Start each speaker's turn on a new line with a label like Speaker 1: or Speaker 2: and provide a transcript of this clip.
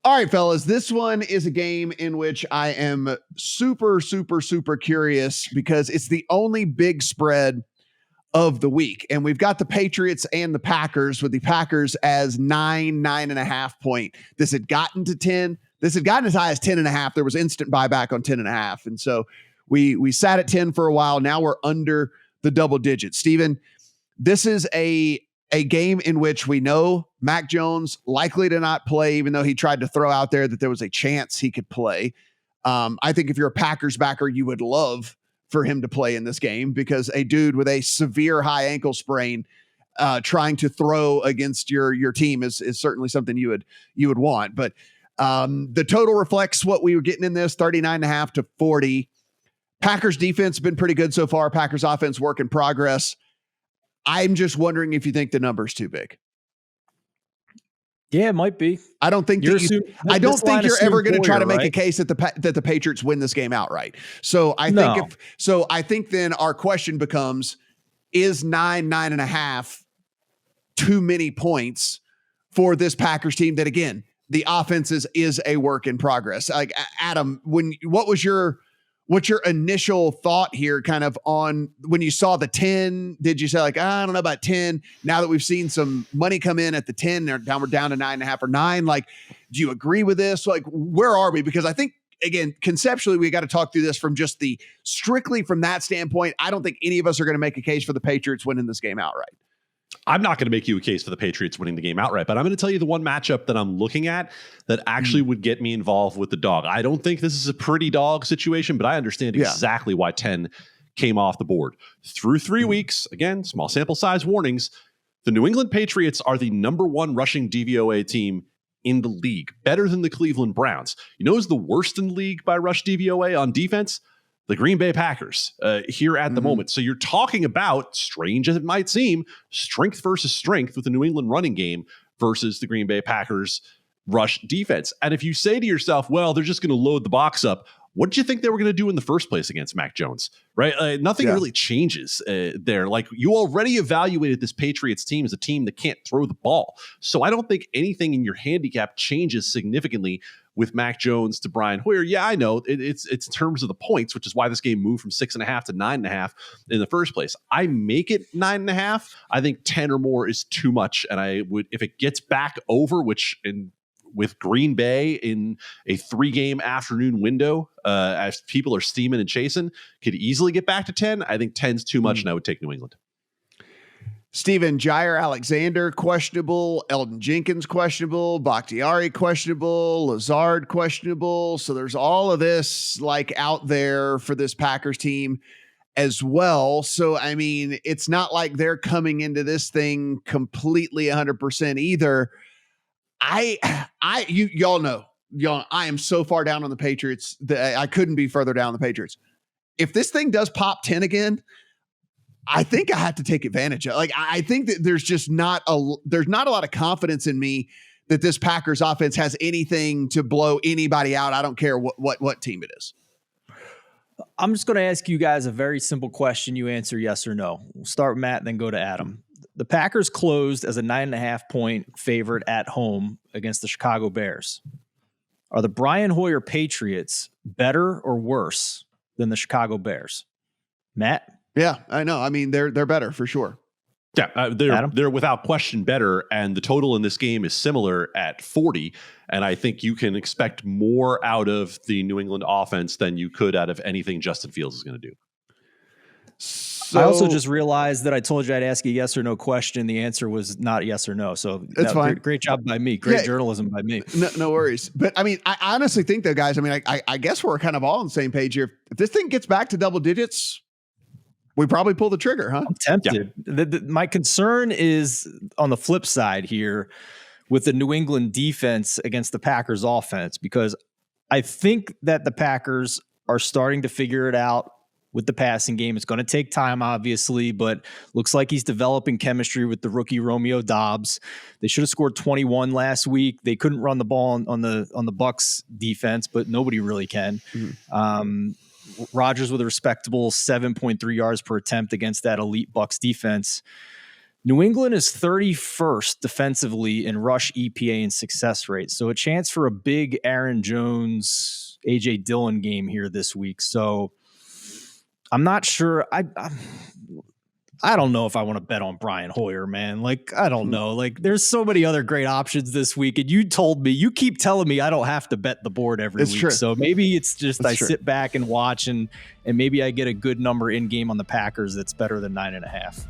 Speaker 1: All right, fellas, this one is a game in which I am super, super, super curious because it's the only big spread of the week. And we've got the Patriots and the Packers, with the Packers as 9.5 point. This had gotten to 10. This had gotten as high as 10.5. There was instant buyback on 10.5. And so we sat at 10 for a while. Now we're under the double digits. Steven, this is a game in which we know Mac Jones likely to not play, even though he tried to throw out there that there was a chance he could play. I think if you're a Packers backer, you would love for him to play in this game, because a dude with a severe high ankle sprain trying to throw against your team is certainly something you would want. But the total reflects what we were getting in this, 39.5 to 40. Packers defense has been pretty good so far. Packers offense work in progress. I'm just wondering if you think the number's too big.
Speaker 2: Yeah, it might be.
Speaker 1: I don't think you're ever going to try to make a case that the Patriots win this game outright. So I think then our question becomes, is 9.5 too many points for this Packers team that, again, the offense is a work in progress? Like, Adam, what's your initial thought here kind of on when you saw the 10? Did you say like, I don't know about 10 now that we've seen some money come in at the 10, we're down to 9.5 or 9? Like, do you agree with this? Like, where are we? Because I think, again, conceptually, we got to talk through this from just strictly from that standpoint. I don't think any of us are going to make a case for the Patriots winning this game outright.
Speaker 3: I'm not going to make you a case for the Patriots winning the game outright, but I'm going to tell you the one matchup that I'm looking at that actually would get me involved with the dog. I don't think this is a pretty dog situation, but I understand exactly why 10 came off the board. Through 3 weeks, again, small sample size warnings, the New England Patriots are the number 1 rushing DVOA team in the league, better than the Cleveland Browns. You know who's the worst in the league by rush DVOA on defense? The Green Bay Packers here at the moment. So you're talking about, strange as it might seem, strength versus strength with the New England running game versus the Green Bay Packers rush defense. And if you say to yourself, well, they're just going to load the box up, what did you think they were going to do in the first place against Mac Jones? Right? Nothing really changes there. Like, you already evaluated this Patriots team as a team that can't throw the ball. So I don't think anything in your handicap changes significantly with Mac Jones to Brian Hoyer. Yeah, I know it's in terms of the points, which is why this game moved from 6.5 to 9.5 in the first place. I make it 9.5. I think 10 or more is too much. And I would, if it gets back over, with Green Bay in a 3-game afternoon window, as people are steaming and chasing, could easily get back to 10. I think 10's too much, and I would take New England.
Speaker 1: Steven, Jair Alexander, questionable. Eldon Jenkins, questionable. Bakhtiari, questionable. Lazard, questionable. So there's all of this like out there for this Packers team as well. So, I mean, it's not like they're coming into this thing completely 100% either. Y'all know, I am so far down on the Patriots that I couldn't be further down on the Patriots. If this thing does pop 10 again, I think I have to take advantage of. Like, I think that there's not a lot of confidence in me that this Packers offense has anything to blow anybody out. I don't care what team it is.
Speaker 2: I'm just going to ask you guys a very simple question. You answer yes or no. We'll start with Matt and then go to Adam. The Packers closed as a 9.5 point favorite at home against the Chicago Bears. Are the Brian Hoyer Patriots better or worse than the Chicago Bears? Matt?
Speaker 1: Yeah, I know. I mean, they're better for sure.
Speaker 3: Yeah, they're without question better, and the total in this game is similar at 40, and I think you can expect more out of the New England offense than you could out of anything Justin Fields is going to do.
Speaker 2: So, I also just realized that I told you I'd ask a yes or no question. The answer was not yes or no. So
Speaker 1: that's fine.
Speaker 2: Great job by me. Great journalism by me.
Speaker 1: No worries. But I mean, I honestly think though, guys, I mean, I guess we're kind of all on the same page here. If this thing gets back to double digits, we probably pull the trigger, huh?
Speaker 2: I'm tempted. Yeah. My concern is on the flip side here with the New England defense against the Packers offense, because I think that the Packers are starting to figure it out with the passing game. It's going to take time, obviously, but looks like he's developing chemistry with the rookie Romeo Doubs. They should have scored 21 last week. They couldn't run the ball on the Bucs defense, but nobody really can. Mm-hmm. Rodgers with a respectable 7.3 yards per attempt against that elite Bucs defense. New England is 31st defensively in rush EPA and success rate. So a chance for a big Aaron Jones, A.J. Dillon game here this week. So I'm not sure. I don't know if I want to bet on Brian Hoyer, man. Like, I don't know. Like, there's so many other great options this week. And you keep telling me I don't have to bet the board every week.
Speaker 1: True.
Speaker 2: So maybe it's just
Speaker 1: It's true.
Speaker 2: sit back and watch and maybe I get a good number in game on the Packers that's better than 9.5.